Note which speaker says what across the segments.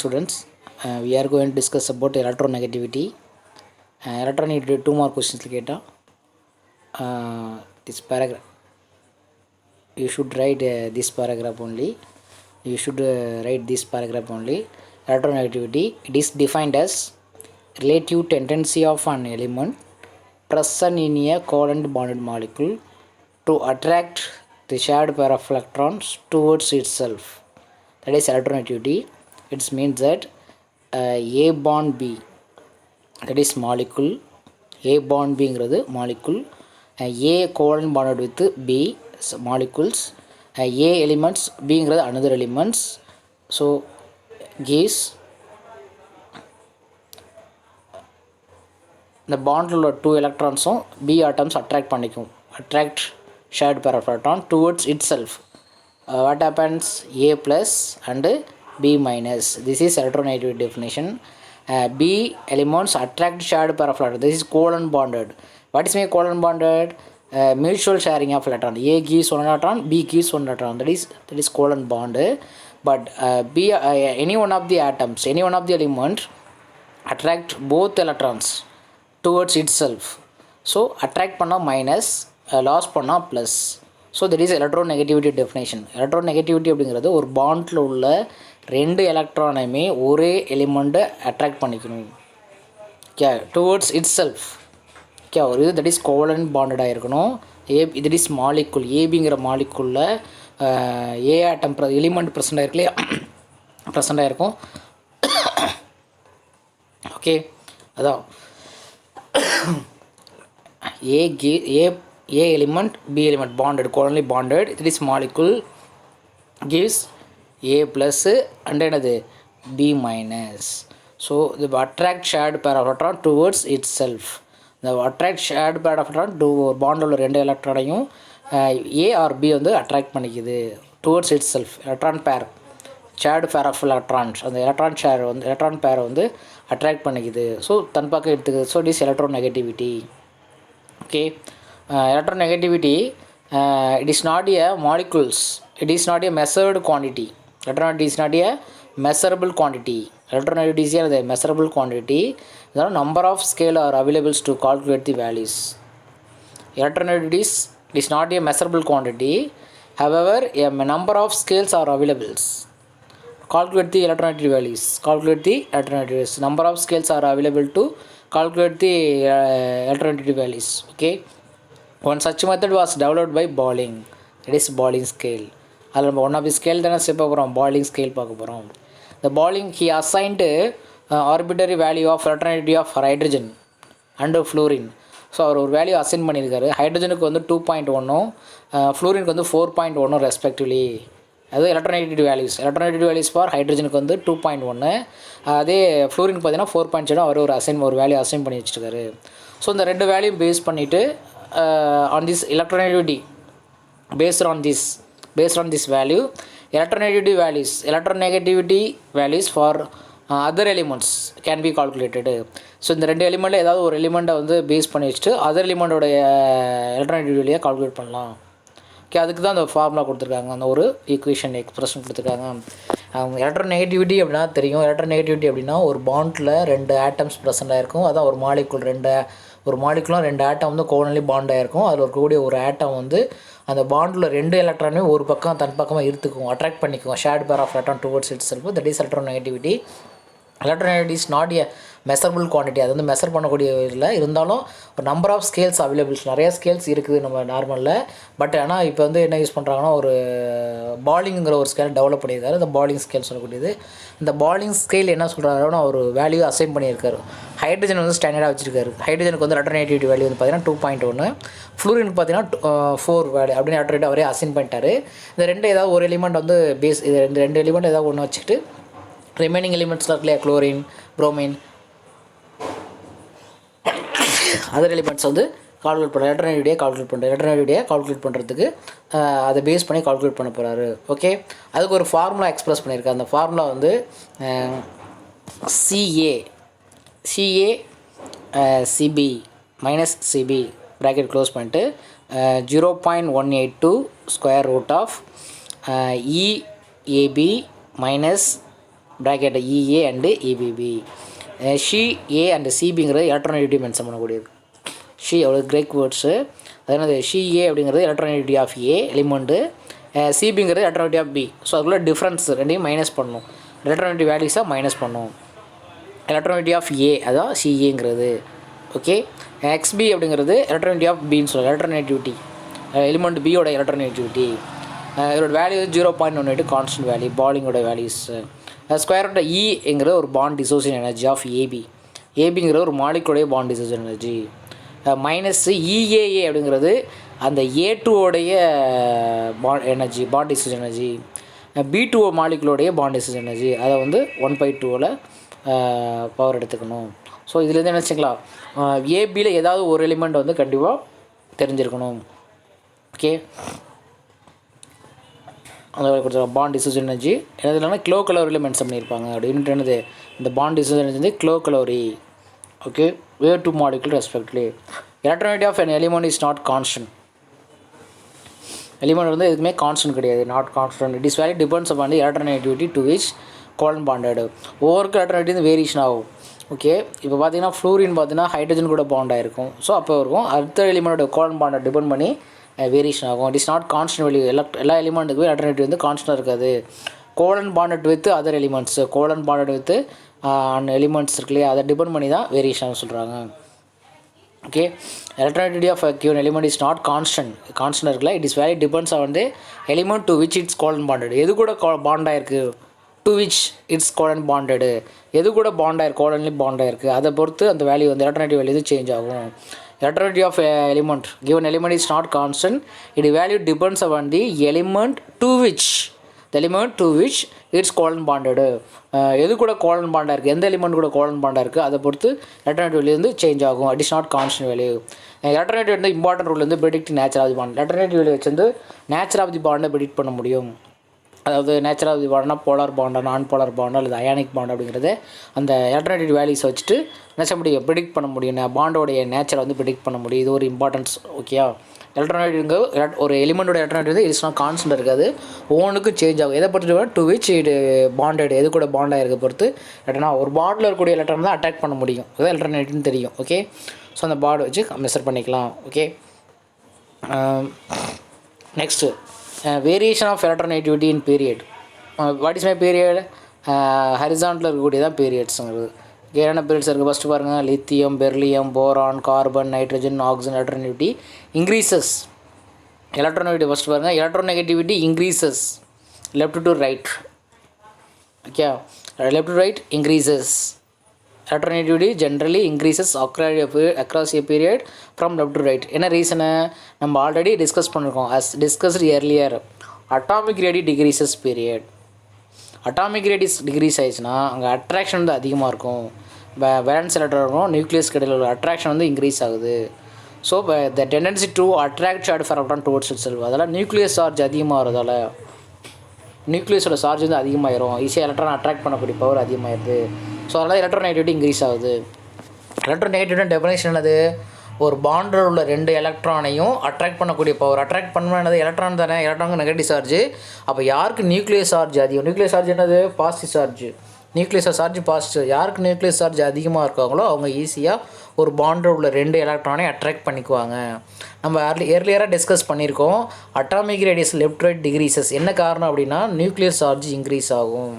Speaker 1: morning students. We are going to discuss about electronegativity. Electronegativity 2 more questions later. This paragraph you should write this paragraph only. You should write this paragraph only. Electronegativity, it is defined as relative tendency of an element present in a covalent bonded molecule to attract the shared pair of electrons towards itself. That is electronegativity. It means that A bond B, that is molecule, A bond B is molecule, A covalent bonded with B molecules, A elements, B is another elements, so gives the bond உள்ள 2 electrons B atoms attract shared pair of electron towards itself. What happens? A plus and B minus. This is electronegativity definition. B elements attract shared pair of electron. This is covalent bonded. What is mean covalent bonded? Mutual sharing of electron. A gives one electron, B gives one electron. That is covalent bond. But B any one of the atoms, any one of the elements attract both electrons towards itself. So attract பண்ணா minus, loss பண்ணா plus. So that is electronegativity definition. Electronegativity அப்படிங்கிறது ஒரு பாண்டில் உள்ள 2 எலக்ட்ரானையுமே ஒரே எலிமெண்ட்டை attract பண்ணிக்கணும். Okay, towards itself. Okay, ஒரு தட் இஸ் கோவலன்ட் பாண்டடாக இருக்கணும். தட் இஸ் மாலிகுல், ஏபிங்கிற மாலிகுலில் ஏ ஆட்டம் எலிமெண்ட் ப்ரெசண்டாக இருக்கு இல்லையா, ப்ரெசண்டாக இருக்கும். ஓகே, அதான் A element, B element bonded, covalently bonded. This molecule gives A plus and another B minus. So the attract shared pair of electron towards itself. The attract shared pair of electron to bond உள்ள 2 எலக்ட்ரானையும் A or B வந்து attract பண்ணிக்குது towards itself. Electron pair, shared pair of electrons, அந்த electron share வந்து electron பேரை வந்து attract பண்ணிக்குது. So தன் பக்கம் எடுத்துக்குது. So it is electronegativity. Okay, electronegativity, it is not a molecules, it is not a measured quantity. Electronegativity is not a measurable quantity. Electronegativity is a measurable quantity. There are number of scale are available to calculate the values. Electronegativity is not a measurable quantity. However, a number of scales are available. Calculate the electronegativity values. Calculate the electronegativity values. Number of scales are available to calculate the electronegativity values. Okay. One such method was developed by Pauling. It is Pauling scale. One of the scale தானே step பார்க்குறோம், Pauling scale பார்க்க போகிறோம். The Pauling, he assigned arbitrary value of electronegativity of hydrogen and fluorine. So அவர் ஒரு value assign பண்ணியிருக்காரு. ஹைட்ரஜனுக்கு வந்து 2.1, ஃப்ளூரினுக்கு வந்து 4.1 respectively. அது electronegativity values. Electronegativity values for ஹைட்ரஜனுக்கு வந்து 2.1, அதே ஃப்ளூரினுக்கு பார்த்தீங்கன்னா 4.7 அவர் ஒரு வேல்யூ அசைன் பண்ணி வச்சுருக்காரு. ஸோ இந்த 2 வேல்யூ பேஸ் பண்ணிவிட்டு on this electronegativity, based on this value, electronegativity values for other elements can be calculated. So இந்த 2 எலிமெண்ட்டில் ஏதாவது ஒரு எலிமெண்ட்டை வந்து பேஸ் பண்ணி வச்சுட்டு அதர் எலிமெண்ட்டோடைய எலக்ட்ரோநெகட்டிவிட்டி வேல்யூவை கால்குலேட் பண்ணலாம். ஓகே, அதுக்கு தான் அந்த ஃபார்முலா கொடுத்துருக்காங்க, அந்த ஒரு ஈக்குவேஷன் எக்ஸ்பிரஷன் கொடுத்துருக்காங்க. எலக்ட்ரோநெகட்டிவிட்டி அப்படின்னா தெரியும். எலக்ட்ரோநெகட்டிவிட்டி அப்படின்னா ஒரு பாண்டில் 2 ஆட்டம்ஸ் ப்ரெசென்ட் ஆகிருக்கும். அதான் ஒரு மாலிகுல், ஒரு மாலிகுலாம் 2 ஆட்டம் வந்து கோவலன்ட்லி பாண்ட் ஆகிருக்கும். அதில் இருக்கக்கூடிய ஒரு ஆட்டம் வந்து அந்த பாண்டில் 2 எலக்ட்ரானே ஒரு பக்கம் தன் பக்கமாக இருத்துக்கும், அட்ராக்ட் பண்ணிக்கும், shared pair of electron towards itself. That is electronegativity. Electronegativity is not a measurable quantity. அது வந்து மெஷர் பண்ணக்கூடிய இல்லை, இருந்தாலும் ஒரு நம்பர் ஆஃப் ஸ்கேல்ஸ் அவைலபிள்ஸ், நிறைய ஸ்கேல்ஸ் இருக்குது நம்ம நார்மலில். பட் ஆனால் இப்போ வந்து என்ன யூஸ் பண்ணுறாங்கன்னா, ஒரு பாலிங்கிற ஒரு ஸ்கேல் டெவலப் பண்ணியிருக்காரு. இந்த பாலிங் ஸ்கேல் சொல்லக்கூடியது. இந்த பாலிங் ஸ்கேல் என்ன சொல்கிறாங்கன்னா, ஒரு வேல்யூ அசைன் பண்ணியிருக்காரு. ஹைட்ரஜன் வந்து ஸ்டாண்டர்டாக வச்சிருக்காரு. ஹைட்ரஜனுக்கு வந்து எலக்ட்ரோநெகட்டிவிட்டி வேல்யூ வந்து பார்த்தீங்கன்னா 2.1, ஃப்ளூரினுக்கு பார்த்தீங்கன்னா 4 வேல்யூ அப்படின்னு எலக்ட்ரோநெகட்டிவிட்டி அவரே அசைன் பண்ணிட்டாரு. இந்த 2 ஏதாவது ஒரு எலிமெண்ட் வந்து பேஸ், இது இந்த 2 எலிமெண்ட் ஏதாவது ஒன்று வச்சுக்கிட்டு ரிமைனிங் எலிமெண்ட்ஸில் இருக்கு இல்லையா, குளோரின், புரோமின், அதர் எலிமெண்ட்ஸ் வந்து கால்குலேட் பண்ணுற எலக்ட்ரோநெகட்டிவிட்டியை கால்குலேட் பண்ணுறதுக்கு அதை பேஸ் பண்ணி கால்குலேட் பண்ண போகிறாரு. ஓகே, அதுக்கு ஒரு ஃபார்முலா எக்ஸ்பிரஸ் பண்ணியிருக்காரு. அந்த ஃபார்முலா வந்து CB minus CB bracket close பண்ணிட்டு 0.182 square root of EAB minus bracket E A and E B B. ஷி ஏ அண்டு சிபிங்கிறது எலக்ட்ரானிட்டி மென்ஷன் பண்ணக்கூடியது. ஷி அவ்வளோ கிரேக் வேர்ட்ஸு. அதனால் ஷி ஏ அப்படிங்கிறது எலக்ட்ரானிட்டி ஆஃப் ஏ எலிமெண்ட்டு, சிபிங்கிறது எலக்ட்ரானிட்டி ஆஃப் பி. ஸோ அதுக்குள்ளே டிஃப்ரென்ஸ் ரெண்டையும் மைனஸ் பண்ணணும். எலக்ட்ரானிட்டி வேல்யூஸாக மைனஸ் பண்ணணும். எலக்ட்ரானிட்டி ஆஃப் ஏ அதான் சிஏங்கிறது. ஓகே. எக்ஸ்பி அப்படிங்கிறது எலக்ட்ரானிட்டி ஆஃப் பின்னு சொல்லுங்கள். எலக்ட்ரானேட்டிவிட்டி எலிமெண்ட் பியோட எலக்ட்ரானேட்டிவிட்டி. இதோட வேல்யூ 0.18 கான்ஸ்டன்ட் வேல்யூ பாலிங்கோட வேல்யூஸ். ஸ்கொயர் ரூட் இங்கிறது ஒரு bond dissociation energy of A B. ஏபிங்கிறது ஒரு மாலிகுடைய bond dissociation energy. Minus E A A அப்படிங்கிறது அந்த ஏ2ஓடைய எனர்ஜி பாண்ட் டிசோசியேஷன் எனர்ஜி. பி2 மாலிகுலோடைய பாண்ட் டிசோசியேஷன் எனர்ஜி. அதை வந்து 1/2 பவர் எடுத்துக்கணும். ஸோ இதுலேருந்து என்ன வச்சுக்கலாம், ஏபியில் ஏதாவது ஒரு எலிமெண்ட் வந்து கண்டிப்பாக தெரிஞ்சிருக்கணும். ஓகே. அந்த கொடுத்த பாண்ட் டிசோசியேஷன் எனர்ஜி என்னது இல்லைனா கிலோ கலோரியில் மென்ஷன் பண்ணியிருப்பாங்க. அப்படின்ட்டு என்னது இந்த பாண்ட் டிசோசியேஷன் எனர்ஜி வந்து kilocalorie. Okay. Wave to molecule respectively. Electronegativity of an element is not constant. Element வந்து எதுக்குமே கான்ஸ்டன்ட் கிடையாது. Not constant. It is value depends upon the electronegativity to which covalently bonded. ஒவ்வொருக்கு electronegativity வந்து variation ஆகும். Okay. இப்போ பார்த்தீங்கன்னா fluorine பார்த்தீங்கன்னா hydrogen கூட பாண்ட் ஆகிருக்கும். ஸோ அப்போ இருக்கும் அடுத்த எலிமெண்டோட கோலன் பாண்டை டிபெண்ட் பண்ணி வேரியேஷன் ஆகும். It is not constant value. எல்லா எலிமெண்ட்டுக்குமே எலக்ட்ரானிட்டி வந்து கான்ஸ்டன்டாக இருக்காது. Covalently bonded with other elements, covalently bonded with elements இருக்கு இல்லையா, அதை டிபெண்ட் பண்ணி தான் வேரியேஷன் சொல்கிறாங்க. Okay. Electronegativity of given element is not constant இருக்குல்ல, it is value depends on the element to which it's covalently bonded. எது கூட bond ஆயிருக்கு, to which it's covalently bonded, எது கூட பாண்ட் ஆயிருக்கு, கோலன்லி பாண்ட் ஆயிருக்கு, அதை பொறுத்து அந்த வேல்யூ வந்து எலக்ட்ரானிட்டி வேல்யூ சேஞ்ச் ஆகும். Electronity of element, given element is not constant, its value depends upon the element to which it's covalent bonded. எது கூட கோலன் பாண்டாக இருக்குது, எந்த எலிமெண்ட் கூட கோலன் பாண்டாக இருக்குது, அதை பொறுத்து எலக்ட்ரானிட்டி வேல்யூ வந்து சேஞ்ச் ஆகும். It is not constant value. Electronegativity வந்து இம்பார்ட்டன்ட் ரூல் வந்து predict nature of the bond. Electronegativity value வச்சு வந்து நேச்சர் ஆஃப் தி பாண்டை ப்ரெடிக்ட் பண்ண முடியும். அதாவது நேச்சர் ஆஃப் தி பாண்ட்னா போலார் பாண்டா, நான் போலார் பாண்டா அல்லது அயானிக் பாண்ட் அப்படிங்கிறது அந்த எலக்ட்ரானிட்டி வேல்யூஸ் வச்சுட்டு என்ன முடியும், ப்ரெடிக்ட் பண்ண முடியும். பாண்டோடைய நேச்சரை வந்து ப்ரெடிக்ட் பண்ண முடியும். இது ஒரு இம்பார்ட்டன்ஸ். ஓகேயா. எலக்ட்ரானிட்டிங்க ஒரு எலிமெண்டோட எலக்ட்ரானிட்டி வந்து இட்ஸ் நாட் கான்ஸ்டன்ட் இருக்காது, ஒவ்வொன்றுக்கும் சேஞ்ச் ஆகும். எதை பொறுத்து டு விச் இது பாண்டட், எது கூட பாண்டாக இருக்க பொறுத்து இல்லைனா ஒரு பாண்டில் இருக்கக்கூடிய எலக்ட்ரான் தான் அட்டாக் பண்ண முடியும். அதுதான் எலக்ட்ரானிட்டின்னு தெரியும். ஓகே. ஸோ அந்த பாண்ட் வச்சு மெஷர் பண்ணிக்கலாம். Okay. Next variation of electronegativity in period. What is my period? ஹரிசான்டில் இருக்கக்கூடியதான் பீரியட்ஸுங்கிறது. என்னென்ன பீரியட்ஸ் இருக்குது ஃபஸ்ட்டு பாருங்கள். Lithium, beryllium, boron, carbon, nitrogen, oxygen electronegativity increases. Electronegativity first பாருங்கள். Electronegativity increases left to right. Okay. Left to right increases. Electronegativity generally increases across a period from left to right. என்ன reason நம்ம already discuss பண்ணியிருக்கோம். As discussed earlier, atomic radii decreases period. Atomic radius decrease ஆயிடுச்சுன்னா அங்கே attraction வந்து அதிகமாக இருக்கும். Valence எலக்ட்ரானும் nucleus இடையில உள்ள அட்ராக்ஷன் வந்து இன்க்ரீஸ் ஆகுது. So the tendency to attract short for electron towards it self. அதெல்லாம் நியூக்ளியஸ் சார்ஜ் அதிகமாக வரதால் நியூக்ளியஸோட சார்ஜ் வந்து அதிகமாகிடும். ஈஸியாக எலக்ட்ரான் அட்ராக்ட் பண்ணக்கூடிய பவர் அதிகமாகிடுது. ஸோ அதனால் எலக்ட்ரோநெகட்டிவிட்டி இன்க்ரீஸ் ஆகுது. எலக்ட்ரோநெகட்டிவிட்டி டெஃபினேஷன் என்னது, ஒரு பாண்டில் உள்ள 2 எலக்ட்ரானையும் அட்ராக்ட் பண்ணக்கூடிய பவர். அட்ராக்ட் பண்ணணும் என்னது, எலக்ட்ரான் தானே, எலக்ட்ரானுக்கு நெகட்டிவ் சார்ஜ். அப்போ யாருக்கு நியூக்ளியஸ் சார்ஜ் அதிகம், நியூக்ளியஸ் சார்ஜ் என்னது positive charge, nucleus charge positive. யாருக்கு நியூக்ளியஸ் சார்ஜ் அதிகமாக இருக்காங்களோ அவங்க ஈஸியாக ஒரு பாண்டில் உள்ள 2 எலக்ட்ரானை அட்ராக்ட் பண்ணிக்குவாங்க. நம்ம ஏர்லியராக டிஸ்கஸ் பண்ணியிருக்கோம். Atomic radius left right decreases. என்ன காரணம் அப்படின்னா நியூக்ளியஸ் சார்ஜ் இன்க்ரீஸ் ஆகும்,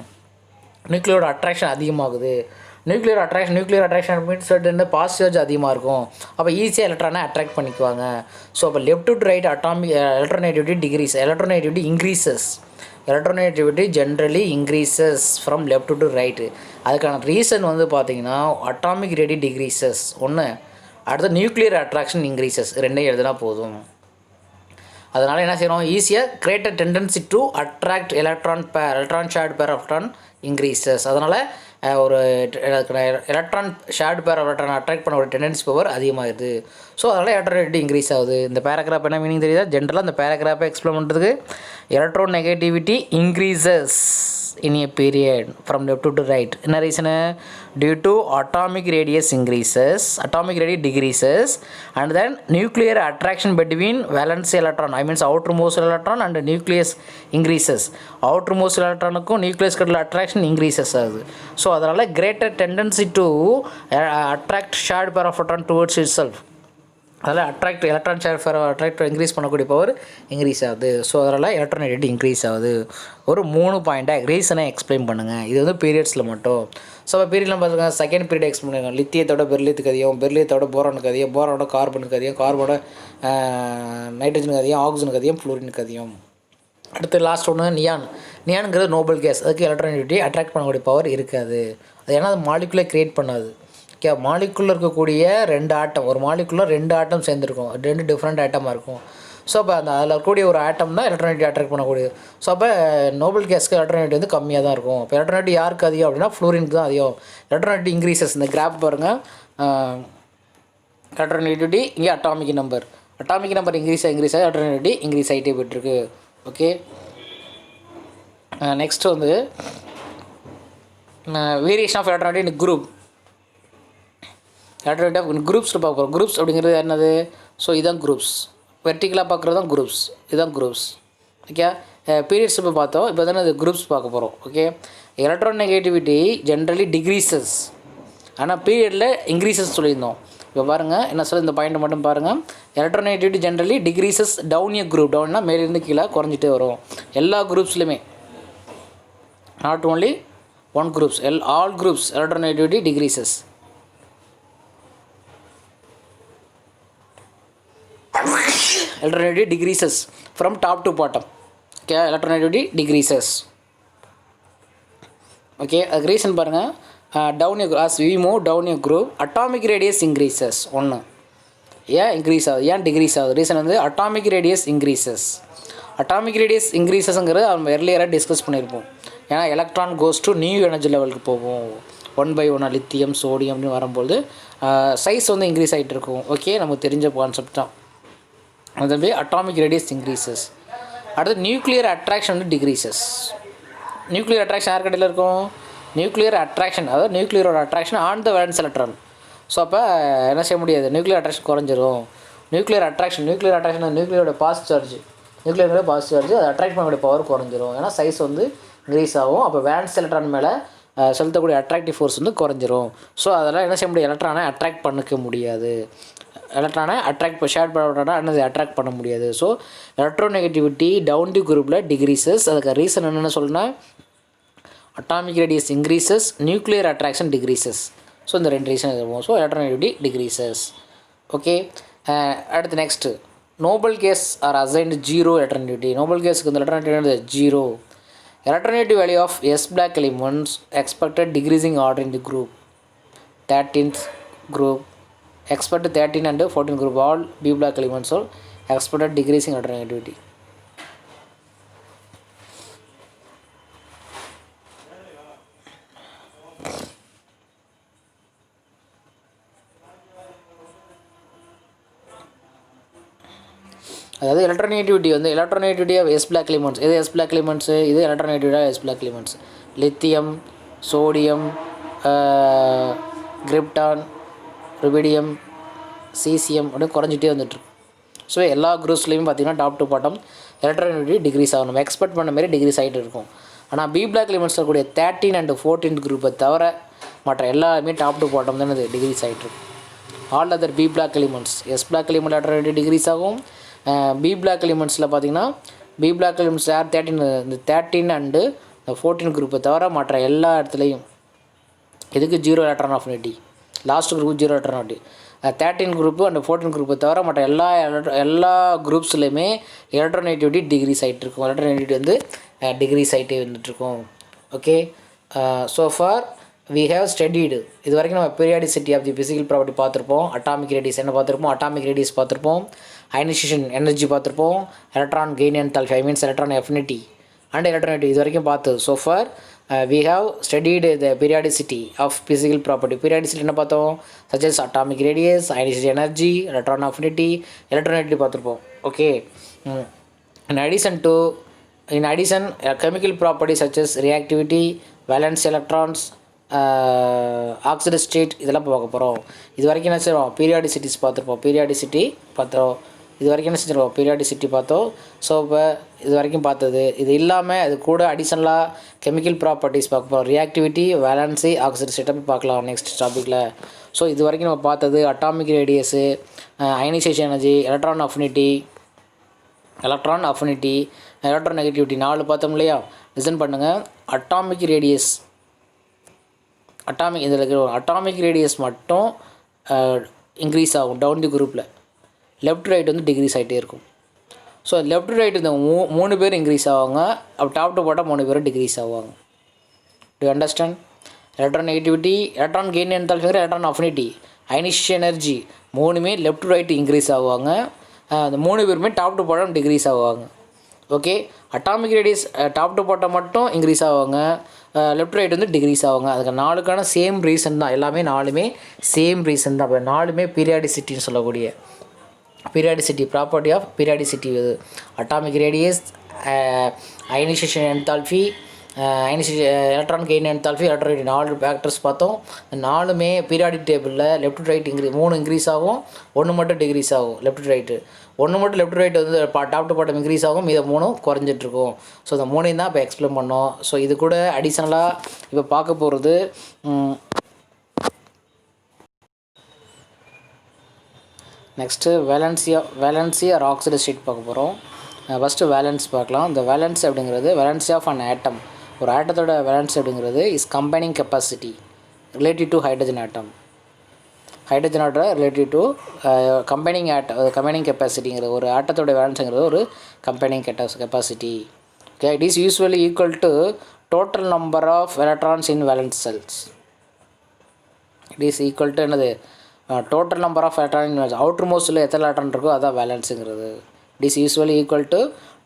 Speaker 1: நியூக்ளியோட அட்ராக்ஷன் அதிகமாகுது. நியூக்ளியர் அட்ராக்ஷன் மீன்ஸ் என்ன, பாசிட்டிவ் சார்ஜ் அதிகமாக இருக்கும். அப்போ ஈஸியாக எலக்ட்ரானை அட்ராக்ட் பண்ணிக்குவாங்க. ஸோ அப்போ left to right atomic electronegativity decrease, electronegativity increases. Electronegativity generally increases from left to right. அதுக்கான ரீசன் வந்து பார்த்தீங்கன்னா அட்டாமிக் ரேடி டிக்ரீசஸ் ஒன்று, அடுத்து நியூக்ளியர் அட்ராக்ஷன் இன்க்ரீசஸ். ரெண்டையும் எழுதுனா போதும். அதனால் என்ன செய்யணும், ஈஸியாக greater tendency to attract electron shared pair electron increases. அதனால் ஒரு electron shared pair electron attract பண்ண ஒரு டெண்டன்சி பவர் அதிகமாகுது. ஸோ அதனால் எலக்ட்ரோநெகட்டிவிட்டி இன்க்ரீஸ் ஆகுது. இந்த பேராகிராஃப் என்ன மீனிங் தெரியுதா? ஜென்ரலாக இந்த பேராகிராஃபை எக்ஸ்பிளைன் பண்ணுறதுக்கு electronegativity increases in a period from left to right. என்ன reason? Due to atomic radius increases, atomic radius decreases, and then nuclear attraction between valence electron, I means outermost electron and nucleus increases. Outermost electronக்கும் nucleus கிட்ட attraction increases ஆகுது. So அதனால் greater tendency to attract shared pair of photon towards itself. அதில் electron share attract increase பண்ணக்கூடிய power increase ஆகுது. So அதனால் எலக்ட்ரானிட்டி increase ஆகுது. ஒரு 3 பாயிண்ட்டாக ரீசனை எக்ஸ்பிளைன் பண்ணுங்கள். இது வந்து பீரியட்ஸில் மட்டும். ஸோ அப்போ பீரியட்லாம் பார்த்துக்கோங்க. செகண்ட் பீரியட் எக்ஸ்பிளைன் பண்ணுங்கள். லித்தியத்தோட பெர்லியத்துக்கு அதிகம், பெர்லியத்தோட போரானுக்கு அதிகம், போரானோட கார்பனுக்கு அதிகம், கார்பனோட நைட்ரஜனுக்கு அதிகம், ஆக்சிஜனுக்கு அதிகம், ஃப்ளூரினுக்கு அதிகம். அடுத்து லாஸ்ட் ஒன்று நியானுங்கிறது நோபல் கேஸ். அதுக்கு எலக்ட்ரானிட்டி அட்ராக்ட் பண்ணக்கூடிய பவர் இருக்காது. அது ஏன்னா அது மாலிகுலை க்ரியேட் பண்ணாது. ஓகே, மாலிகுலில் இருக்கக்கூடிய 2 ஆட்டம், ஒரு மாலிகுலில் 2 ஆட்டம் சேர்ந்துருக்கும், 2 டிஃப்ரெண்ட் ஆட்டமாக இருக்கும். ஸோ அப்போ அதில் இருக்கக்கூடிய ஒரு ஆட்டம் தான் எலக்ட்ரானிட்டி அட்ராக்ட் பண்ணக்கூடியது. ஸோ அப்போ நோபல் கேஸ்க்கு எலக்ட்ரானிட்டி வந்து கம்மியாக தான் இருக்கும். இப்போ எலக்ட்ரானிட்டி யாருக்கு அதிகம் அப்படின்னா ஃப்ளூரினுக்கு தான் அதிகம். எலக்ட்ரானிட்டி இன்க்ரீசஸ். இந்த கிராஃப் பாருங்கள். எலக்ட்ரானிட்டி இங்கே அட்டாமிக் நம்பர் இன்க்ரீஸ் ஆகி எலக்ட்ரானிட்டி இன்க்ரீஸ் ஆகிட்டே போய்ட்டுருக்கு. ஓகே, நெக்ஸ்ட் வந்து variation of electronegativity in group. Electronegativity of குரூப்ஸில் பார்க்குறோம். குரூப்ஸ் அப்படிங்கிறது என்னது? ஸோ இதுதான் குரூப்ஸ். வெர்டிக்கலாக பார்க்குறது தான் குரூப்ஸ். இதுதான் குரூப்ஸ். ஓகே, பீரியட்ஸ் இப்போ பார்த்தோம். இப்போ தானே அது குரூப்ஸ் பார்க்க போகிறோம். ஓகே, எலக்ட்ரானெகட்டிவிட்டி ஜென்ரலி டிக்ரீசஸ், ஆனால் பீரியடில் இன்க்ரீசஸ் சொல்லியிருந்தோம். இப்போ பாருங்கள் என்ன சொல்ல, இந்த பாயிண்ட் மட்டும் பாருங்கள். Electronegativity generally decreases down a group. டவுன்னா மேலேருந்து கீழே குறைஞ்சிட்டே வரும் எல்லா குரூப்ஸ்லையுமே, not only one groups, all groups electronegativity decreases. Electronegativity decreases from top to bottom. Okay, electronegativity decreases. Okay, reason பாருங்க. Down as we move down a group, atomic radius increases. ஒன்று ஏன் இன்க்ரீஸ் ஆகுது, ஏன் டிக்ரீஸ் ஆகுது? Reason வந்து atomic radius increases. Atomic radius increasesங்கிறது நம்ம எர்லியராக discuss பண்ணியிருப்போம். ஏன்னா electron goes to new energy லெவலுக்கு போகும். 1/1 லித்தியம் சோடியம் அப்படின்னு வரும்போது சைஸ் வந்து இன்க்ரீஸ் ஆகிட்டு இருக்கும். ஓகே, நமக்கு தெரிஞ்ச கான்செப்ட் தான். அதுவே அட்டாமிக் ரேடியஸ் இன்க்ரீசஸ். அடுத்து நியூக்ளியர் அட்ராக்ஷன் வந்து டிக்ரீசஸ். நியூக்ளியர் அட்ராக்ஷன் யார் கடையில் இருக்கும்? நியூக்ளியர் அட்ராக்ஷன், அதாவது நியூக்ளியரோட attraction on the valence electron. So அப்போ என்ன செய்ய முடியாது, நியூக்ளியர் அட்ராக்ஷன் குறைஞ்சிரும். நியூக்ளியர் அட்ராக்ஷன் நியூக்ளியரோட பாசிட்டிவ் சார்ஜ், அது அட்ராக்ட் பண்ணக்கூடிய பவர் குறைஞ்சிரும். ஏன்னா சைஸ் வந்து இன்க்ரீஸ் ஆகும். அப்போ வேலன்ஸ் எலக்ட்ரான் மேலே செலுத்தக்கூடிய அட்ராக்டிவ் ஃபோர்ஸ் வந்து குறைஞ்சிரும். ஸோ அதெல்லாம் என்ன செய்ய முடியாது, எலக்ட்ரானை அட்ராக்ட் பண்ணிக்க முடியாது. எலக்ட்ரானை ஷேர் பண்ண என்னது அட்ராக்ட் பண்ண முடியாது. ஸோ எலக்ட்ரோநெகட்டிவிட்டி டவுன் டி குரூப்பில் டிக்ரீசஸ். அதுக்கு ரீசன் என்னென்னு சொல்லுன்னா, atomic radius increases, nuclear attraction decreases. So இந்த 2 ரீசன் இருக்கும். So electronegativity decreases. ஓகே, அடுத்து next noble gas are assigned 0 electronegativity. Noble கேஸுக்கு இந்த electronegativity 0. Electronegative value of S black elements expected decreasing order in the group. 13th group expected 13 and 14 group, all B black elements are expected decreasing electronegativity. அதாவது electronegativity வந்து electronegativity of S block elements. இது S block elements, இது electronegativity of S block elements. Lithium, sodium, krypton, rubidium, caesium அப்படின்னு குறைஞ்சிட்டே வந்துட்டுருக்கு. So எல்லா குரூப்ஸ்லேயும் பார்த்திங்கன்னா top to bottom electronegativity decrease ஆகும். நம்ம எக்ஸ்பெக்ட் பண்ண மாரி டிக்ரீஸ் ஆகிட்டு இருக்கும். ஆனால் பி பிளாக் எலிமெண்ட்ஸில் கூடிய 13 and 14 குரூப்பை தவிர மற்ற எல்லாருமே டாப் டு பாட்டம் தான் இது டிக்ரீஸ் ஆகிட்டுருக்கு. All other P block elements, S block element electronegativity decrease ஆகும். பி பிளாக் எலிமெண்ட்ஸில் பார்த்திங்கன்னா பி பிளாக் எலிமெண்ட்ஸ் யார் 13 and 14 குரூப்பை தவிர மற்ற எல்லா இடத்துலையும் இதுக்கு 0 electron affinity. Last group 0 electron affinity. 13 group and 14 குரூப்பை தவிர மற்ற எல்லா குரூப்ஸ்லையுமே எலக்ட்ரோநெகட்டிவிட்டி டிக்ரீஸ் ஆகிட்டு இருக்கும். எலக்ட்ரோநெகட்டிவிட்டி வந்து டிக்ரீஸ் ஆகிட்டே வந்துட்டுருக்கோம். Okay, so far we have studied இது வரைக்கும் நம்ம periodicity of the physical property பார்த்துருப்போம். அட்டாமிக் ரேடியஸ் என்ன பார்த்துருப்போம், அட்டாமிக் ரேடியஸ் பார்த்துருப்போம், அயனைசேஷன் எனர்ஜி பார்த்துருப்போம், electron gain enthalpy I means electron affinity and electronegativity இது வரைக்கும் பார்த்தது. So far we have studied the periodicity of physical property. Periodicity என்ன பார்த்தோம், such as atomic radius, ionization energy, electron affinity, electronegativity பார்த்துருப்போம். Okay, in addition to In addition, chemical properties such as reactivity, valence electrons, oxidation state இதெல்லாம் பார்க்க போகிறோம். இது வரைக்கும் என்ன செய்வோம், பீரியாடிசிட்டிஸ் பார்த்துருப்போம். பீரியாடிசிட்டி பார்த்தோம். இது வரைக்கும் என்ன செஞ்சிருவோம், பீரியாடிசிட்டி பார்த்தோம். ஸோ இப்போ இது வரைக்கும் பார்த்தது இது இல்லாமல் அது கூட அடிஷனலாக கெமிக்கல் ப்ராப்பர்ட்டிஸ் பார்க்க போகிறோம். ரியாக்டிவிட்டி, வேலன்சி, ஆக்சிடேஷன் ஸ்டேட்டை பார்க்கலாம் நெக்ஸ்ட் டாப்பிக்கில். ஸோ இது வரைக்கும் நம்ம பார்த்தது atomic radius, ionisation energy, electron affinity, electron negativity 4 பார்த்தோம் இல்லையா. லிசன் பண்ணுங்கள். அட்டாமிக் ரேடியஸ் இதில் இருக்கிற அட்டாமிக் ரேடியஸ் மட்டும் இன்க்ரீஸ் ஆகும் டவுன் தி குரூப்பில். லெஃப்ட் ரைட் வந்து டிக்ரீஸ் ஆகிட்டே இருக்கும். ஸோ லெஃப்ட் ரைட் இந்த 3 பேர் இன்க்ரீஸ் ஆவாங்க. அப்போ டாப் டு பாட்டம் 3 பேரும் டிக்ரீஸ் ஆவாங்க. To understand? Electron negativity, electron gain enthalpy, electron affinity, ionisation energy 3மே லெஃப்ட் டு ரைட் இன்க்ரீஸ் ஆவாங்க. அந்த 3 பேருமே டாப் டு பாட்டம் டிக்ரீஸ் ஆவாங்க. Okay. Atomic radius top to bottom மட்டும் இன்க்ரீஸ் ஆவாங்க. லெஃப்ட் ரைட் வந்து டிக்ரீஸ் ஆவாங்க. அதுக்கு 4க்கான சேம் ரீசன் தான். எல்லாமே 4மே சேம் ரீசன் தான். இப்போ 4மே பீரியாடிசிட்டின்னு சொல்லக்கூடிய பீரியாடிசிட்டி ப்ராப்பர்ட்டி ஆஃப் பீரியாடிசிட்டி. இது atomic radius, ionisation enthalpy, electron gain enthalpy, electron 4 factors பார்த்தோம். 4மே பீரியாடிக் டேபிளில் லெஃப்ட் டு ரைட் 3 இன்க்ரீஸ் ஆகும், 1 மட்டும் டிக்ரீஸ் ஆகும். லெஃப்ட் டு ரைட்டு 1 மட்டும் லெஃப்ட் டு ரைட் வந்து டாப் டு பாட்டம் இன்க்ரீஸ் ஆகும், மீத 3 குறைஞ்சிட்ருக்கும். ஸோ இந்த 3 தான் இப்போ எக்ஸ்பிளைன் பண்ணோம். ஸோ இது கூட அடிஷ்னலாக இப்போ பார்க்க போகிறது next valency or oxidation state பார்க்க போகிறோம். ஃபஸ்ட்டு வேலன்ஸ் பார்க்கலாம். இந்த வேலன்ஸ் அப்படிங்கிறது வேலன்சி ஆஃப் அன் ஆட்டம். ஒரு ஆட்டத்தோட வேலன்ஸ் அப்படிங்கிறது is combining capacity relative to hydrogen atom. ஹைட்ரஜனோட ரிலேட்டிவ் டு கம்பைனிங் கெப்பாசிட்டிங்கிற ஒரு ஆட்டத்தோட வேலன்ஸுங்கிறது ஒரு combining capacity. Okay. It is usually equal to total number of electrons in valence shells. It is equal to என்னது, total number of electron outer மோஸ்ட்டில் எத்தனை electron இருக்கோ அதான் வேலன்ஸுங்கிறது. It is usually equal to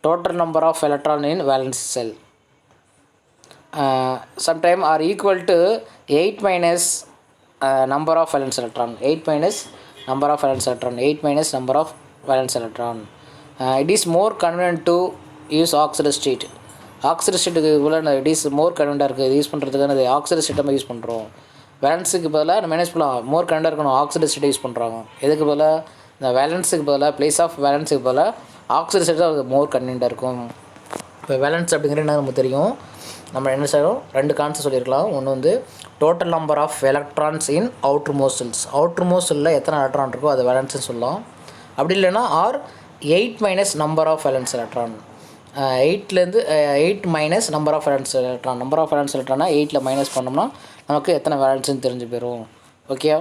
Speaker 1: total number of electron in valence shell. Sometime or equal to 8 minus number of valence electron. 8 minus number of valence electron. 8 minus number of valence electron. It is more convenient to use oxidation state. Oxidation ஸ்டேட்டுக்கு போல் it is more கன்வென்ட்டாக இருக்குது. இது use பண்ணுறதுக்கான அது oxidation state நம்ம use பண்ணுறோம். வேலன்ஸுக்கு பதிலாக நம்ம என்ன பண்ணலாம், மோர் கன்வென்ட்டாக இருக்கணும் ஆக்சிடேஷன் ஸ்டேட்டை யூஸ் பண்ணுறாங்க. எதுக்கு பதிலாக, இந்த வேலன்ஸுக்கு பதிலாக ப்ளேஸ் ஆஃப் வேலன்ஸுக்கு பதிலாக ஆக்சிடேஷன் ஸ்டேட் அது மோர் கன்வென்ட்டாக இருக்கும். இப்போ வேலன்ஸ் அப்படிங்கிறது என்ன நமக்கு தெரியும். நம்ம என்ன செய்யறோம், 2 கான்செப்ட் சொல்லியிருக்கலாம். ஒன்று வந்து total number of electrons in outermost shells. Outermost செல்லில் எத்தனை எலக்ட்ரான் இருக்கோ அது வேலன்ஸ்னு சொல்லலாம். அப்படி இல்லைன்னா or 8 minus number of valence electron. 8 minus number of valence electron. Number of valence எலக்ட்ரானா 8 மைனஸ் பண்ணோம்னா நமக்கு எத்தனை வேலன்ஸ்னு தெரிஞ்சு போயிடும். ஓகே.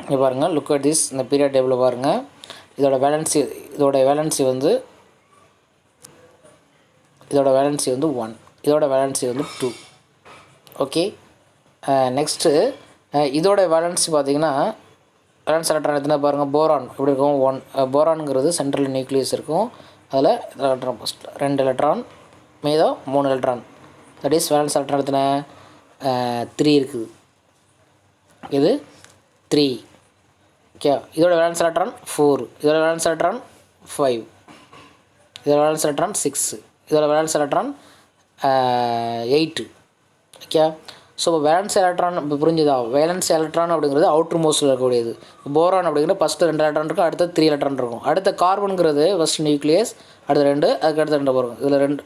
Speaker 1: இங்கே பாருங்கள், லுக் அட் திஸ். இந்த பீரியட் டேபிளில் பாருங்கள். இதோட வேலன்சி வந்து 1, இதோட வேலன்சி வந்து 2. ஓகே. நெக்ஸ்ட்டு இதோட வேலன்சி பார்த்திங்கன்னா வேலன்ஸ் எலக்ட்ரான் எத்தனை பாருங்கள். போரான் இப்படி இருக்கும். 1 போரானுங்கிறது சென்ட்ரல் நியூக்ளியஸ் இருக்கும். அதில் எலக்ட்ரான் ஃபஸ்ட் 2 எலக்ட்ரான், மீதம் 3 electron. That is valence electron எத்தனை 3 இருக்குது. இது 3. ஓகே. இதோட வேலன்ஸ் எலக்ட்ரான் 4. இதோட வேலன்ஸ் எலக்ட்ரான் 5. இதோட வேலன்ஸ் எலக்ட்ரான் 6. இதோட வேலன்ஸ் எலக்ட்ரான் 8. ஓகே. ஸோ இப்போ வேலன்ஸ் எலக்ட்ரான் இப்போ புரிஞ்சுதா. வேலன்ஸ் எலக்ட்ரான் அப்படிங்கிறது அவுட்டர் மோஸ்ட்டில் இருக்கக்கூடியது. போரான் அப்படிங்கிறது ஃபஸ்ட்டு 2 எலக்ட்ரான் இருக்கும், அடுத்து 3 எலக்ட்ரான் இருக்கும். அடுத்த கார்பனுங்கிறது ஃபஸ்ட் நியூக்ளியஸ், அடுத்து 2, அதுக்கு அடுத்து 2 வரும். இதில் 2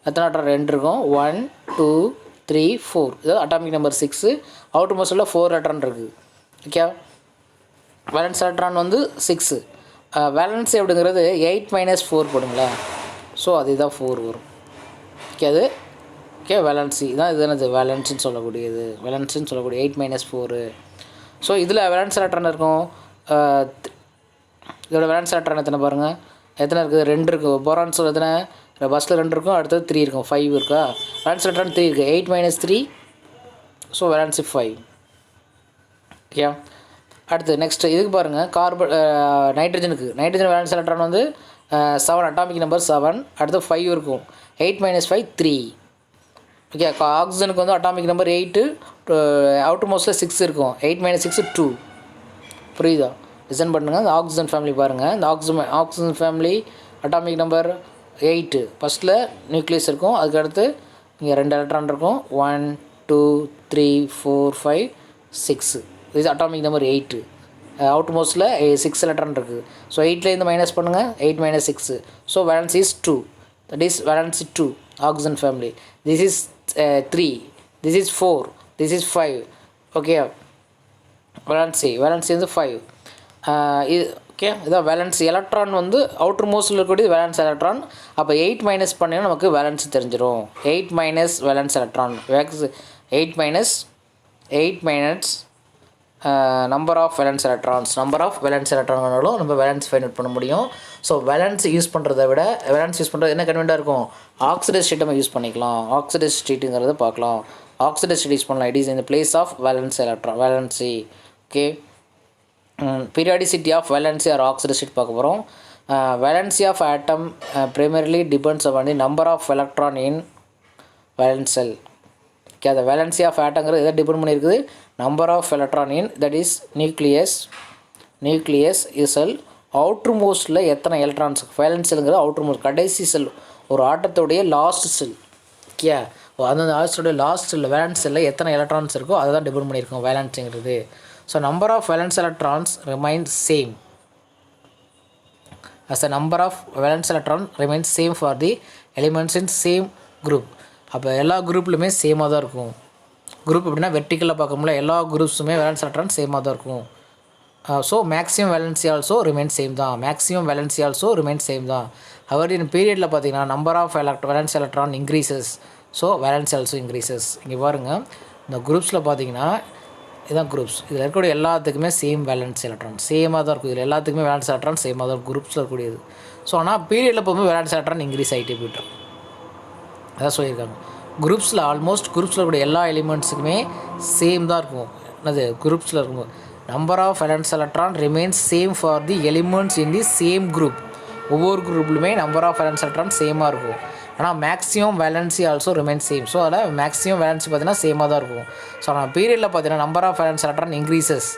Speaker 1: எத்தனை எலக்ட்ரான் 2 இருக்கும். 1 2 3 4. இது அட்டாமிக் நம்பர் 6. அவுட்டர் மோஸ்ட்டில் 4 எலக்ட்ரான் இருக்குது. ஓகே. வேலன்ஸ் எலக்ட்ரான் வந்து 6. வேலன்ஸ் அப்படிங்கிறது 8 minus 4 போடுங்களா. ஸோ அதுதான் 4 வரும். ஓகே. அது ஓகே. வேலன்சி தான் இது. என்னது வேலன்ஸுன்னு சொல்லக்கூடியது. வேலன்ஸுன்னு சொல்லக்கூடிய 8 minus 4. ஸோ இதில் வேலன்ஸ் எலக்ட்ரான் இருக்கும். இதோட வேலன்ஸ் எலக்ட்ரான் எத்தனை பாருங்கள், எத்தனை இருக்குது. 2 இருக்குது. போரான்ஸ் எத்தனை ஃபஸ்ட்டில் 2 இருக்கும், அடுத்தது 3 இருக்கும். 5 இருக்கா. வேலன்ஸ் எலக்ட்ரான் 3 இருக்குது. 8 minus 3. So valency 5. ஓகே. அடுத்து நெக்ஸ்ட்டு இதுக்கு பாருங்கள். நைட்ரஜனுக்கு வேலன்ஸ் எலக்ட்ரான் வந்து 7, அட்டாமிக் நம்பர் 7. அடுத்து 5 இருக்கும். 8 minus 5 3. ஓகே. ஆக்சிஜனுக்கு வந்து அட்டாமிக் நம்பர் 8, அவுட்டர் மோஸ்ட்டில் 6 இருக்கும். 8 minus 6 2. புரியுதா. லிசன் பண்ணுங்கள். இந்த ஆக்சிஜன் ஃபேமிலி பாருங்கள். இந்த ஆக்சிஜன் ஃபேமிலி அட்டாமிக் நம்பர் 8 ஃபஸ்ட்டில் நியூக்ளியஸ் இருக்கும், அதுக்கடுத்து இங்கே 2 எலக்ட்ரான் இருக்கும். 1 2 3 4 5 6. இது அட்டாமிக் நம்பர் 8. அவுட் மோஸ்ட்டில் 6 எலக்ட்ரான் இருக்குது. ஸோ 8லேருந்து மைனஸ் பண்ணுங்கள், 8 minus 6. So valence is 2. That is valence 2 oxygen family. This is 3, this is 4, this is 5. Okay, valency வந்து 5. இது ஓகே, இதான் வேலன்சி. எலக்ட்ரான் வந்து அவுட்டர் மோஸ்ட்டில் இருக்கக்கூடியது வேலன்ஸ் எலக்ட்ரான். அப்போ 8 மைனஸ் பண்ணிங்கன்னா நமக்கு வேலன்ஸ் தெரிஞ்சிடும். 8 minus valence electron, 8 minus number of valence electrons. Number of valence எலக்ட்ரான்களும் நம்ம வேலன்ஸ் ஃபைண்ட் அவுட் பண்ண முடியும். ஸோ வேலன்ஸ் யூஸ் பண்ணுறதை விட வேலன்ஸ் யூஸ் பண்ணுறது என்ன கன்வீனியாக இருக்கும், ஆக்சிடைஸ் ஸ்டேட் நம்ம யூஸ் பண்ணிக்கலாம். ஆக்சிடைஸ் ஸ்டேட்டுங்கிறத பார்க்கலாம். ஆக்சிடைஸ் ஸ்டேட் யூஸ் பண்ணலாம். It is in the place of valence electron, valency. Okay, periodicity of valency or oxidise state பார்க்க போகிறோம். Valency of atom primarily depends upon the number of electron in valence cell. Okay, அந்த valency of ஆட்டங்கிறது எதை depend பண்ணியிருக்குது, number of electron in that is nucleus shell. Outer மோஸ்ட்டில் எத்தனை electrons, valence செல்லுங்கிறது outermost கடைசி செல், ஒரு ஆட்டத்துடைய last செல். Okay, அந்தந்த ஆட்டத்துடைய லாஸ்ட் செல்லில் வேலன்ஸ் செல்லில் எத்தனை எலக்ட்ரான்ஸ் இருக்கோ அதை தான் டிபெண்ட் பண்ணியிருக்கோம் வேலன்ஸுங்கிறது. So number of valence electrons remains same as the number of valence electron remains same for the elements in same group. அப்போ எல்லா குரூப்லையுமே சேமாக தான் இருக்கும். குரூப் அப்படின்னா வெர்டிக்கலாக பார்க்கும்போது எல்லா குரூப்ஸுமே வேலன்ஸ் எலக்ட்ரான் சேமாக தான் இருக்கும். So maximum valency also remain same தான். அவர் இந்த பீரியடில் பார்த்தீங்கன்னா number of valence electron increases, so valency also increases. இங்கே பாருங்கள், இந்த குரூப்ஸில் பார்த்தீங்கன்னா இதுதான் குரூப்ஸ். இதில் இருக்கக்கூடிய எல்லாத்துக்குமே சேம் வேலன்ஸ் எலக்ட்ரான் சேமாக தான் இருக்கும். இதில் எல்லாத்துக்குமே வேலன்ஸ் எலக்ட்ரான் சேமாக தான் இருக்கும் குரூப்ஸில் இருக்கக்கூடியது. ஸோ ஆனால் பீரியடில் போகும்போது வேலன்ஸ் எலக்ட்ரான் இன்க்ரீஸ் ஆகிட்டே போய்ட்டுருக்கும். அதான் சொல்லியிருக்காங்க. குரூப்ஸில் குரூப்ஸில் இருக்கக்கூடிய எல்லா எலிமெண்ட்ஸுக்குமே சேம் தான் இருக்கும். என்னது, குரூப்ஸில் இருக்கும்போது number of valence electron remains same for the elements in the same group. ஒவ்வொரு குரூப்லையுமே நம்பர் ஆஃப் வேலன்ஸ் எலக்ட்ரான் சேமாக இருக்கும். ஆனால் maximum valency also remain same. So அதில் மேக்ஸிமம் வேலன்சி பார்த்தீங்கன்னா சேமாக தான் இருக்கும். ஸோ ஆனால் பீரியடில் பார்த்தீங்கன்னா number of valence electron increases,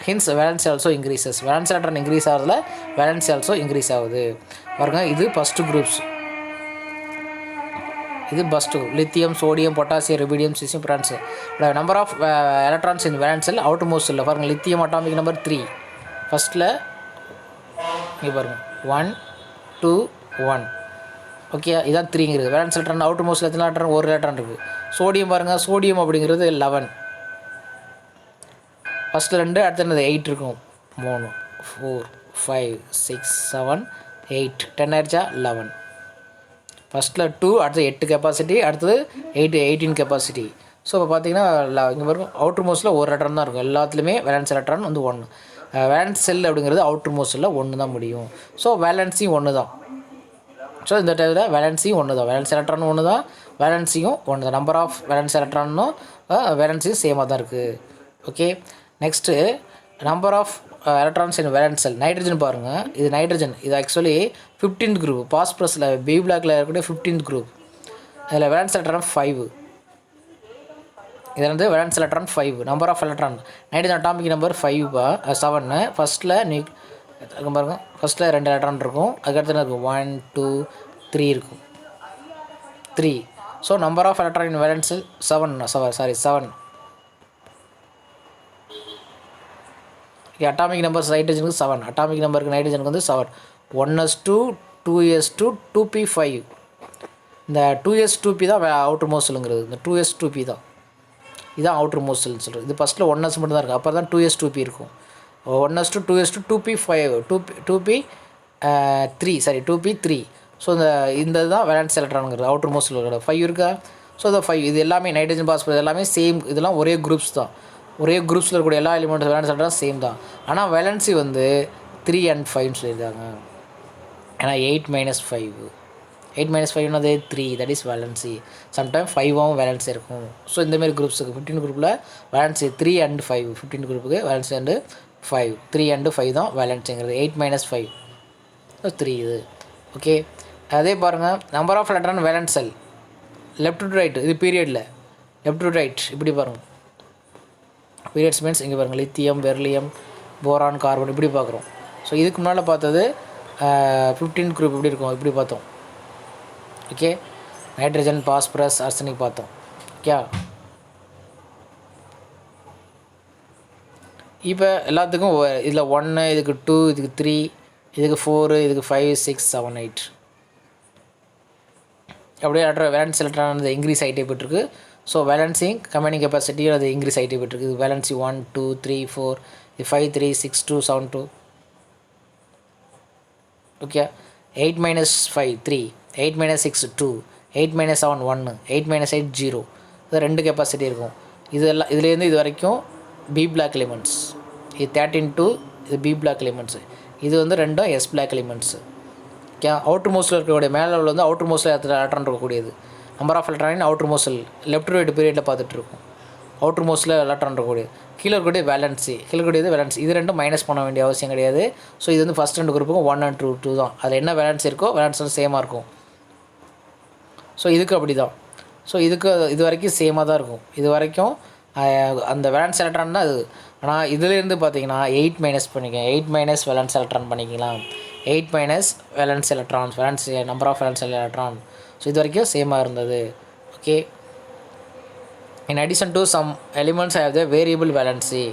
Speaker 1: hence valency also increases. Valence electron increase ஆகிறதுல வேலன்சி ஆல்சோ இன்க்ரீஸ் ஆகுது. பாருங்க, இது ஃபஸ்ட்டு குரூப்ஸ். இது first lithium, sodium, potassium, rubidium, caesium, francium. Number of electrons in valence shell outermost shell. பாருங்கள், lithium atomic number 3 ஃபஸ்ட்டில் இங்கே பாருங்கள் 1 2 1. Okay, இதான் 3ங்கிறது வேலன்ஸ் எலக்ட்ரான். அவுட்டர் மோஸ்ட்டில் எத்தனை எலக்ட்ரான், ஒரு எலக்ட்ரான் இருக்குது. சோடியம் பாருங்கள், சோடியம் அப்படிங்கிறது 11. ஃபஸ்ட்டில் 2, அடுத்து 8 இருக்கும். 3 4 5 6 7 8 10 ஆயிடுச்சா, 11. ஃபஸ்ட்டில் 2, அடுத்து 8 கெப்பாசிட்டி, அடுத்தது 18 கெப்பாசிட்டி. ஸோ இப்போ பார்த்தீங்கன்னா இங்கே பாருங்கள், அவுட்டர் மோஸ்ட்டில் ஒரு எலக்ட்ரான் தான் இருக்கும். எல்லாத்துலேயுமே வேலன்ஸ் எலக்ட்ரான் வந்து 1. வேலன்ஸ் செல் அப்படிங்கிறது அவுட்டர் மோஸ்ட்டில் 1 தான் முடியும். ஸோ வேலன்ஸியும் 1 தான். ஸோ இந்த டைமில் வேலன்ஸியும் 1 தான், வேலன்ஸ் எலக்ட்ரான் 1 தான், வேலன்ஸியும் 1 தான். நம்பர் ஆஃப் வேலன்ஸ் எலக்ட்ரானும் வேலன்ஸியும் சேமாக தான் இருக்குது. Okay, next number of electrons in valence shell. Nitrogen பாருங்கள், இது நைட்ரஜன். இது ஆக்சுவலி 15th குரூப். பாஸ்பரஸில் பி பிளாக்ல இருக்கக்கூடிய 15th குரூப். இதில் வேலன்ஸ் எலக்ட்ரான் 5. இதில் வந்து valence electron 5. Number of electron nitrogen atomic number 7. ஃபஸ்ட்டில் பாருங்க, ஃபஸ்ட்டில் 2 எலக்ட்ரான் இருக்கும். அதுக்கடுத்து என்ன இருக்கும், 1 2 3 இருக்கும், 3. So number of electron in valence shell 7. Atomic numbers நைட்ரஜனுக்கு 7. அட்டாமிக் நம்பருக்கு நைட்ரஜனுக்கு வந்து 7. 1s2 2s2 2p5. இந்த 2s2p தான் அவுட்டர் மோஸ்ட் செல்லுங்கிறது. இந்த 2s2p தான், இதுதான் அவுட்டர் மோஸ்ட் செல்னு சொல்கிறது. இது ஃபஸ்ட்டில் 1s மட்டும் தான் இருக்குது. அப்போ தான் 2s2p இருக்கும். 1s2 2s2 2p5 2p3. So இந்த தான் வேலன்ஸ் எலக்ட்ரானுங்கிறது அவுட்டர் மோஸ்ட்டில் இருக்கிற 5 இருக்கா. ஸோ இந்த 5 இது எல்லாமே நைட்ரஜன், பாஸ்பரஸ் எல்லாமே சேம். இதெல்லாம் ஒரே குரூப்ஸ் தான். ஒரே குரூப்ஸில் இருக்கக்கூடிய எல்லா எலிமெண்ட்ஸ் வேலன்ஸ் எலக்ட்ரான் சேம் தான். ஆனால் வேலன்சி வந்து 3 and 5 சொல்லியிருக்காங்க. ஏன்னா 8 - 5 என்னது 3, தட் இஸ் வேலன்சி. சம்டைம் 5ஆகவும் வேலன்சி இருக்கும். ஸோ இந்தமாரி குரூப்ஸுக்கு 15 குரூப்பில் வேலன்சி 3 and 5. 15 குரூப்புக்கு வேலன்சி அண்டு 5, 3 and 5 தான் வேலன்ஸுங்கிறது. 8 - 5 3 இது. ஓகே, அதே பாருங்கள், number of electron valence shell left to right. இது பீரியடில் லெஃப்ட் டு ரைட் இப்படி பாருங்கள். பீரியட்ஸ் மீன்ஸ் இங்கே பாருங்கள், லித்தியம், பெர்லியம், போரான், கார்பன் இப்படி பார்க்குறோம். ஸோ இதுக்கு முன்னால் பார்த்தது 15 குரூப் இப்படி இருக்கும், இப்படி பார்த்தோம். ஓகே, நைட்ரஜன், பாஸ்பரஸ், ஆர்சனிக் பார்த்தோம். ஓகே, இப்போ எல்லாத்துக்கும் இதில் 1, இதுக்கு 2, இதுக்கு 3, இதுக்கு 4, இதுக்கு 5, 6, 7, 8 அப்படியே வேலன்ஸ் எலக்ட்ரான் வந்து இன்க்ரீஸ் ஆகிட்டே போய்ட்டுருக்கு. ஸோ வேலன்சிங் கம்பைனிங் கெப்பாசிட்டி அது இன்க்ரீஸ் ஆகிட்டே போய்ட்டுருக்கு. இது வேலன்சி 1, 2, 3, 4, 5, 3, 6, 2, 7, 2. ஓகே, 8 - 5 3, 8 - 6 2, 8 - 7 1, 8 - 8 0. இது 2 கெப்பாசிட்டி இருக்கும். இதெல்லாம் இதுலேருந்து இது வரைக்கும் பி பிளாக் எலிமெண்ட்ஸ். இது 13 இது பி பிளாக் எலிமெண்ட்ஸு. இது வந்து ரெண்டும் S block elements. Okay, outer மோஸ்ட்டில் இருக்கக்கூடிய மேலே உள்ள வந்து அவுட்ரு மோஸ்ட்டில் எலக்ட்ரான் இருக்கக்கூடியது. நம்பர் ஆஃப் எலக்ட்ரான் அவுட்ரு மோஸ்டில் லெஃப்ட் ரைட் பீரியடில் பார்த்துட்ருக்கோம். அவுட்ரு மோஸ்ட்டில் எலக்ட்ரான் இருக்கக்கூடியது. கீழே இருக்கக்கூடிய வேலன்சி, கீழே இருக்கக்கூடியது வேலன்சி. இது ரெண்டும் மைனஸ் பண்ண வேண்டிய அவசியம் கிடையாது. ஸோ இது வந்து ஃபஸ்ட் 2 குரூப்புக்கும் 1 and 2 தான். அதில் என்ன வேலன்சி இருக்கோ வேலன்ஸ் வந்து சேமாக இருக்கும். ஸோ இதுக்கு அப்படி தான். ஸோ இதுக்கு இது வரைக்கும் சேமாக தான் இருக்கும். இது வரைக்கும் அந்த வேலன்ஸ் எலக்ட்ரான் தான் அது. ஆனால் இதுலேருந்து பார்த்தீங்கன்னா 8 மைனஸ் பண்ணிக்கலாம். 8 - வேலன்ஸ் எலக்ட்ரான் பண்ணிக்கலாம். 8 - valence electrons, valence number of valence electron. So இது வரைக்கும் சேமாக இருந்தது. Okay, in addition to some elements have the variable valency.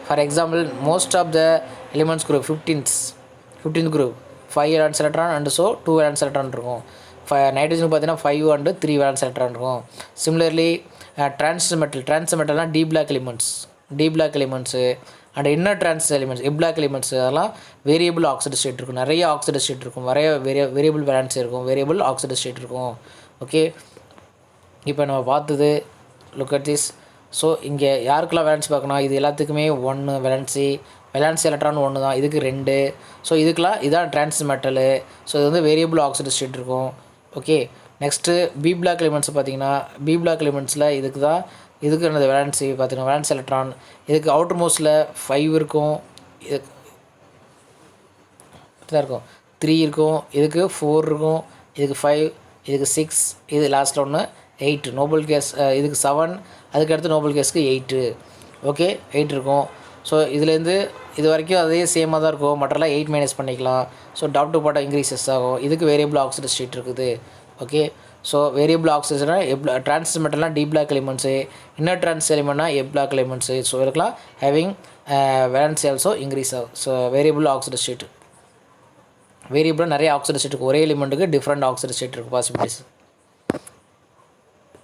Speaker 1: For example, most of the elements group 15th group 5 valence electron and so 2 valence electron இருக்கும். நைட்ரஜனுக்கு பார்த்தீங்கன்னா 5 and 3 valence electron இருக்கும். Similarly, transmetalனா D black elements and inner trans elements E black elements அதெல்லாம் variable oxide state இருக்கும். நிறைய oxide state இருக்கும், நிறைய variable valence இருக்கும், variable oxide state இருக்கும். ஓகே, இப்போ நம்ம பார்த்தது லுக் அட் திஸ். ஸோ இங்கே யாருக்கெல்லாம் வேலன்ஸ் பார்க்கணும், இது எல்லாத்துக்குமே 1 வேலன்சி எலக்ட்ரான் 1 தான், இதுக்கு 2. ஸோ இதுக்கெலாம் இதான் ட்ரான்ஸ் மெட்டலு. ஸோ இது வந்து வேரியபிள் ஆக்சைடு ஸ்டேட் இருக்கும். Okay, next P block elements பார்த்தீங்கன்னா பி பிளாக் எலிமெண்ட்ஸில் இதுக்கு என்னது வேலன்சி பார்த்தீங்கன்னா வேலன்ஸ் எலக்ட்ரான். இதுக்கு அவுட்டர் மோஸ்ட்டில் 5 இருக்கும், இதுக்கு இருக்கும் 3 இருக்கும், இதுக்கு 4 இருக்கும், இதுக்கு 5, இதுக்கு 6, இது லாஸ்ட்டில் ஒன்று 8 நோபல் கேஸ், இதுக்கு 7, அதுக்கடுத்து நோபல் கேஸ்க்கு 8. ஓகே, 8 இருக்கும். ஸோ இதுலேருந்து இது வரைக்கும் அதே சேமாக தான் இருக்கும். மற்றெல்லாம் 8 மைனஸ் பண்ணிக்கலாம். So top to bottom increases ஆகும். இதுக்கு வேரியபிள் ஆக்சைடு ஸ்டேட் இருக்குது. ஓகே, ஸோ வேரியபிள் ஆக்சைடுனா ட்ரான்ஸ் மெட்டல்னால் D block elements, inner trans எலிமெண்ட்னா எ பிளாக் எலிமெண்ட்ஸு. ஸோ இதுக்கெல்லாம் ஹேவிங் வேலன்சி ஆல்சோ இன்க்ரீஸ் ஆகும். ஸோ வேரியபிள் ஆக்சைடு ஸ்டேட், வேரியபிளாக நிறைய ஆக்சைடு ஸ்டேட் இருக்குது. ஒரே எலிமெண்ட்டுக்கு டிஃப்ரெண்ட் ஆக்சைடு ஸ்டேட் இருக்குது பாசிபிலிட்டிஸ்.